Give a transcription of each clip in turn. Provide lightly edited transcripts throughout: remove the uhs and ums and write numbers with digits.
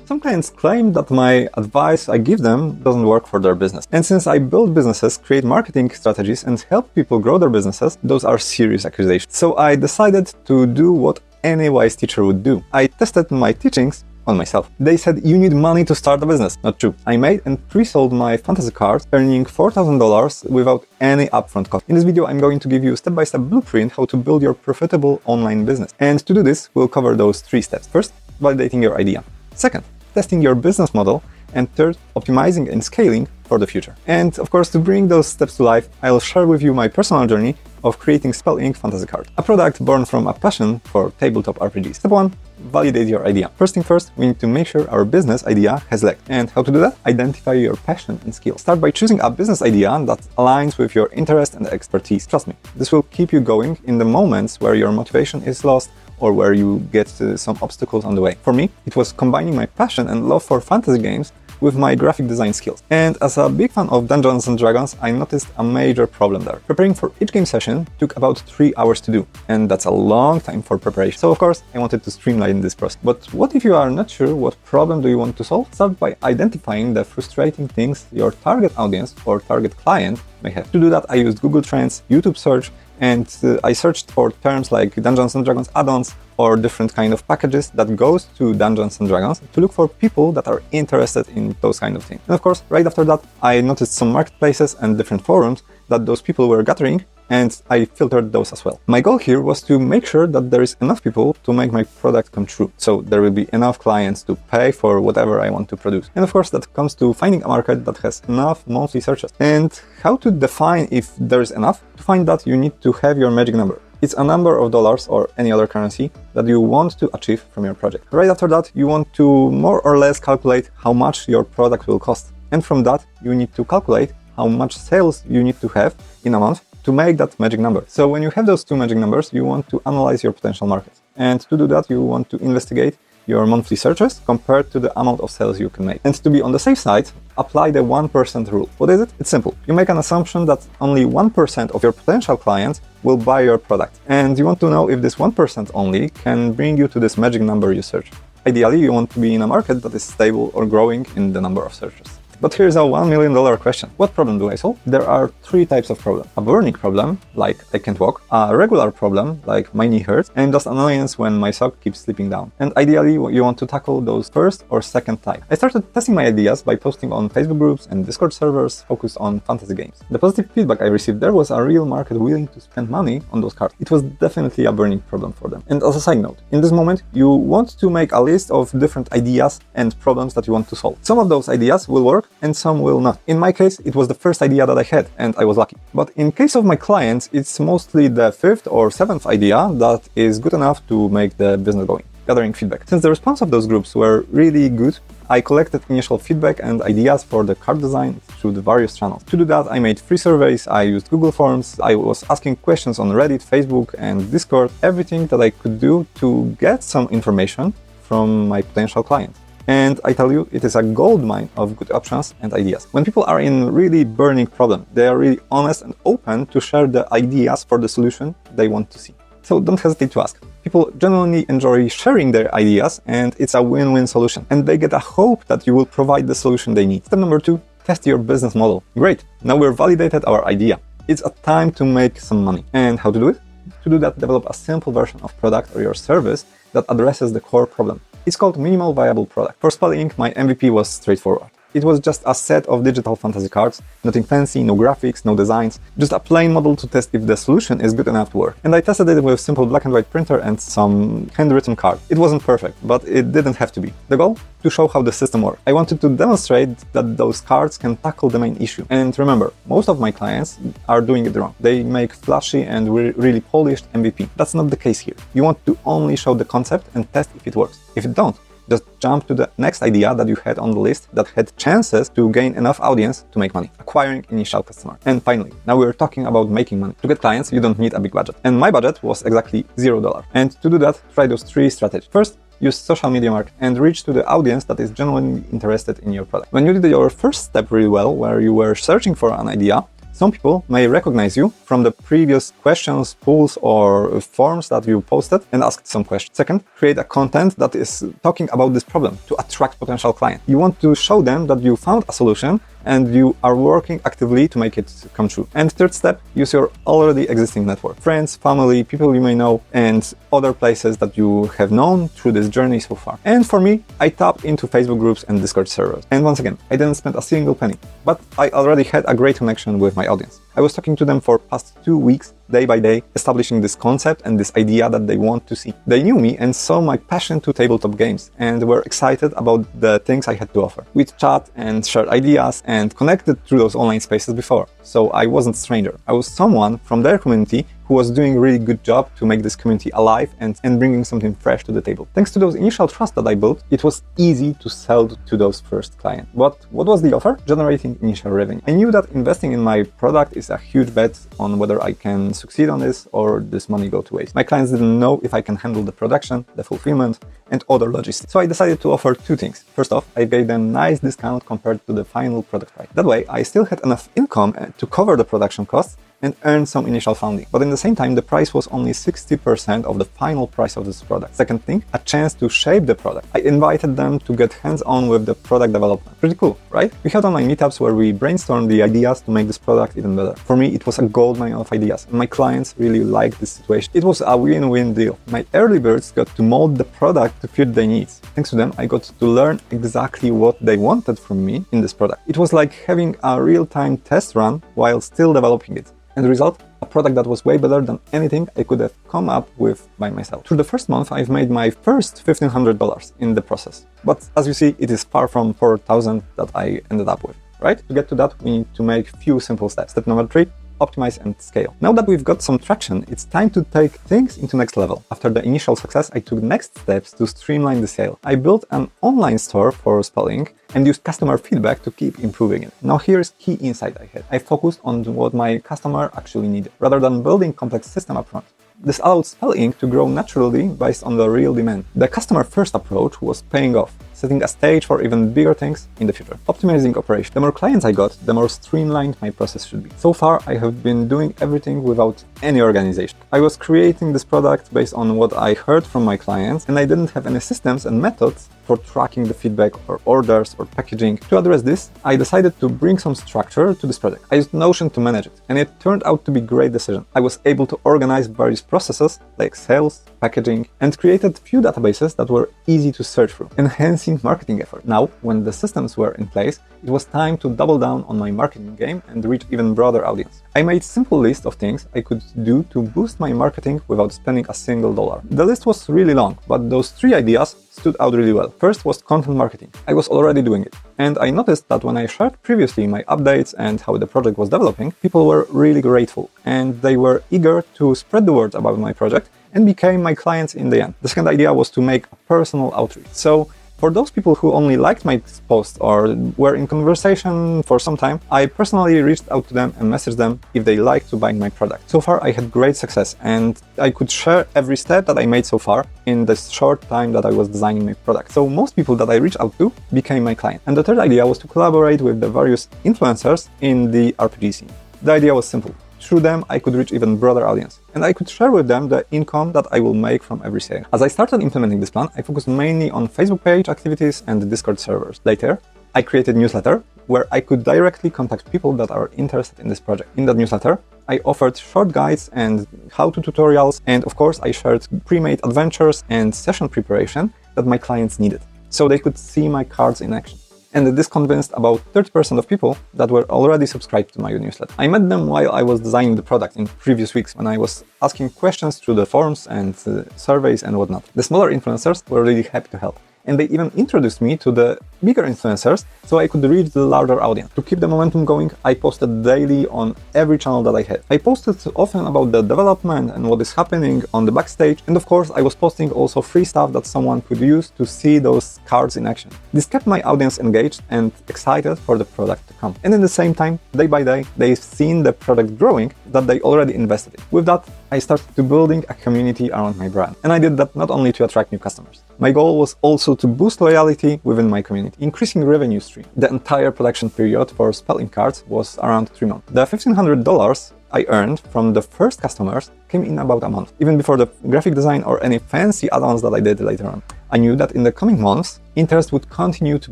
Some clients claim that my advice I give them doesn't work for their business. And since I build businesses, create marketing strategies, and help people grow their businesses, those are serious accusations. So I decided to do what any wise teacher would do. I tested my teachings on myself. They said you need money to start a business. Not true. I made and pre-sold my fantasy cards, earning $4,000 without any upfront cost. In this video, I'm going to give you a step-by-step blueprint how to build your profitable online business. And to do this, we'll cover those 3 steps. First, validating your idea. Second, testing your business model. And third, optimizing and scaling for the future. And of course, to bring those steps to life, I'll share with you my personal journey of creating Spell.ink Fantasy Cards, a product born from a passion for tabletop RPGs. Step 1, validate your idea. First thing first, we need to make sure our business idea has legs. And how to do that? Identify your passion and skill. Start by choosing a business idea that aligns with your interest and expertise. Trust me, this will keep you going in the moments where your motivation is lost or where you get some obstacles on the way. For me, it was combining my passion and love for fantasy games with my graphic design skills. And as a big fan of Dungeons & Dragons, I noticed a major problem there. Preparing for each game session took about 3 hours to do, and that's a long time for preparation. So of course, I wanted to streamline this process. But what if you are not sure what problem do you want to solve? Start by identifying the frustrating things your target audience or target client may have. To do that, I used Google Trends, YouTube search, and I searched for terms like Dungeons & Dragons add-ons or different kind of packages that goes to Dungeons & Dragons to look for people that are interested in those kind of things. And of course, right after that, I noticed some marketplaces and different forums that those people were gathering, and I filtered those as well. My goal here was to make sure that there is enough people to make my product come true. So there will be enough clients to pay for whatever I want to produce. And of course, that comes to finding a market that has enough monthly searches. And how to define if there is enough? To find that, you need to have your magic number. It's a number of dollars or any other currency that you want to achieve from your project. Right after that, you want to more or less calculate how much your product will cost. And from that, you need to calculate how much sales you need to have in a month to make that magic number. So when you have those 2 magic numbers, you want to analyze your potential markets. And to do that, you want to investigate your monthly searches compared to the amount of sales you can make. And to be on the safe side, apply the 1% rule. What is it? It's simple. You make an assumption that only 1% of your potential clients will buy your product. And you want to know if this 1% only can bring you to this magic number you search. Ideally, you want to be in a market that is stable or growing in the number of searches. But here's a $1 million question. What problem do I solve? There are 3 types of problem. A burning problem, like I can't walk, a regular problem, like my knee hurts, and just annoyance when my sock keeps slipping down. And ideally, you want to tackle those first or second type. I started testing my ideas by posting on Facebook groups and Discord servers focused on fantasy games. The positive feedback I received there was a real market willing to spend money on those cards. It was definitely a burning problem for them. And as a side note, in this moment, you want to make a list of different ideas and problems that you want to solve. Some of those ideas will work, and some will not. In my case, it was the first idea that I had, and I was lucky. But in case of my clients, it's mostly the 5th or 7th idea that is good enough to make the business going. Gathering feedback. Since the response of those groups were really good, I collected initial feedback and ideas for the card design through the various channels. To do that, I made free surveys, I used Google Forms, I was asking questions on Reddit, Facebook, and Discord, everything that I could do to get some information from my potential clients. And I tell you, it is a goldmine of good options and ideas. When people are in really burning problem, they are really honest and open to share the ideas for the solution they want to see. So don't hesitate to ask. People genuinely enjoy sharing their ideas, and it's a win-win solution. And they get a hope that you will provide the solution they need. Step number 2, test your business model. Great, now we've validated our idea. It's a time to make some money. And how to do it? To do that, develop a simple version of product or your service that addresses the core problem. It's called Minimal Viable Product. For Spell.ink, my MVP was straightforward. It was just a set of digital fantasy cards, nothing fancy, no graphics, no designs, just a plain model to test if the solution is good enough to work. And I tested it with simple black and white printer and some handwritten card. It wasn't perfect, but it didn't have to be. The goal? To show how the system works. I wanted to demonstrate that those cards can tackle the main issue. And remember, most of my clients are doing it wrong. They make flashy and really polished MVP. That's not the case here. You want to only show the concept and test if it works. If it don't, just jump to the next idea that you had on the list that had chances to gain enough audience to make money, acquiring initial customer. And finally, now we're talking about making money. To get clients, you don't need a big budget. And my budget was exactly $0. And to do that, try those 3 strategies. First, use social media marketing and reach to the audience that is genuinely interested in your product. When you did your first step really well, where you were searching for an idea, Some people may recognize you from the previous questions, polls, or forms that you posted and asked some questions. Second, create a content that is talking about this problem to attract potential clients. You want to show them that you found a solution and you are working actively to make it come true. And third step, use your already existing network. Friends, family, people you may know, and other places that you have known through this journey so far. And for me, I tapped into Facebook groups and Discord servers. And once again, I didn't spend a single penny, but I already had a great connection with my audience. I was talking to them for past 2 weeks, day by day, establishing this concept and this idea that they want to see. They knew me and saw my passion to tabletop games and were excited about the things I had to offer. We'd chat and shared ideas and connected through those online spaces before. So I wasn't a stranger. I was someone from their community who was doing a really good job to make this community alive and bringing something fresh to the table. Thanks to those initial trust that I built, it was easy to sell to those first clients. But what was the offer? Generating initial revenue. I knew that investing in my product is a huge bet on whether I can succeed on this or this money go to waste. My clients didn't know if I can handle the production, the fulfillment, and other logistics. So I decided to offer 2 things. First off, I gave them a nice discount compared to the final product price. That way, I still had enough income to cover the production costs and earn some initial funding. But in the same time, the price was only 60% of the final price of this product. Second thing, a chance to shape the product. I invited them to get hands-on with the product development. Pretty cool, right? We had online meetups where we brainstormed the ideas to make this product even better. For me, it was a goldmine of ideas, and my clients really liked this situation. It was a win-win deal. My early birds got to mold the product to fit their needs. Thanks to them, I got to learn exactly what they wanted from me in this product. It was like having a real-time test run while still developing it. And the result, a product that was way better than anything I could have come up with by myself. Through the first month, I've made my first $1,500 in the process. But as you see, it is far from $4,000 that I ended up with, right? To get to that, we need to make few simple steps. Step number 3, optimize and scale. Now that we've got some traction, it's time to take things into next level. After the initial success, I took next steps to streamline the sale. I built an online store for Spell.ink and used customer feedback to keep improving it. Now here's key insight I had. I focused on what my customer actually needed, rather than building complex system upfront. This allowed Spell.ink to grow naturally based on the real demand. The customer-first approach was paying off, setting a stage for even bigger things in the future. Optimizing operation. The more clients I got, the more streamlined my process should be. So far, I have been doing everything without any organization. I was creating this product based on what I heard from my clients, and I didn't have any systems and methods for tracking the feedback or orders or packaging. To address this, I decided to bring some structure to this project. I used Notion to manage it, and it turned out to be a great decision. I was able to organize various processes like sales, packaging, and created few databases that were easy to search through, enhancing marketing effort. Now, when the systems were in place, it was time to double down on my marketing game and reach even broader audience. I made simple list of things I could do to boost my marketing without spending a single dollar. The list was really long, but those 3 ideas stood out really well. First was content marketing. I was already doing it, and I noticed that when I shared previously my updates and how the project was developing, people were really grateful, and they were eager to spread the word about my project and became my clients in the end. The second idea was to make a personal outreach. So for those people who only liked my post or were in conversation for some time, I personally reached out to them and messaged them if they liked to buy my product. So far, I had great success, and I could share every step that I made so far in the short time that I was designing my product. So most people that I reached out to became my client. And the third idea was to collaborate with the various influencers in the RPG scene. The idea was simple. Through them, I could reach even broader audience, and I could share with them the income that I will make from every sale. As I started implementing this plan, I focused mainly on Facebook page activities and Discord servers. Later, I created a newsletter where I could directly contact people that are interested in this project. In that newsletter, I offered short guides and how-to tutorials, and of course, I shared pre-made adventures and session preparation that my clients needed, so they could see my cards in action. And this convinced about 30% of people that were already subscribed to my newsletter. I met them while I was designing the product in previous weeks when I was asking questions through the forums and surveys and whatnot. The smaller influencers were really happy to help. And they even introduced me to the bigger influencers so I could reach the larger audience. To keep the momentum going, I posted daily on every channel that I had. I posted often about the development and what is happening on the backstage, and of course I was posting also free stuff that someone could use to see those cards in action. This kept my audience engaged and excited for the product to come. And in the same time, day by day, they've seen the product growing that they already invested in. With that, I started to building a community around my brand. And I did that not only to attract new customers. My goal was also to boost loyalty within my community. it, increasing revenue stream. The entire production period for Spell.ink Cards was around 3 months. The $1,500 I earned from the first customers came in about a month, even before the graphic design or any fancy add-ons that I did later on. I knew that in the coming months, interest would continue to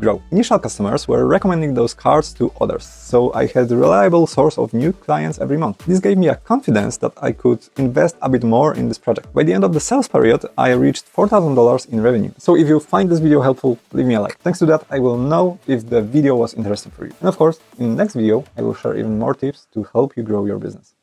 grow. Initial customers were recommending those cards to others, so I had a reliable source of new clients every month. This gave me a confidence that I could invest a bit more in this project. By the end of the sales period, I reached $4,000 in revenue. So if you find this video helpful, leave me a like. Thanks to that, I will know if the video was interesting for you. And of course, in the next video, I will share even more tips to help you grow your business.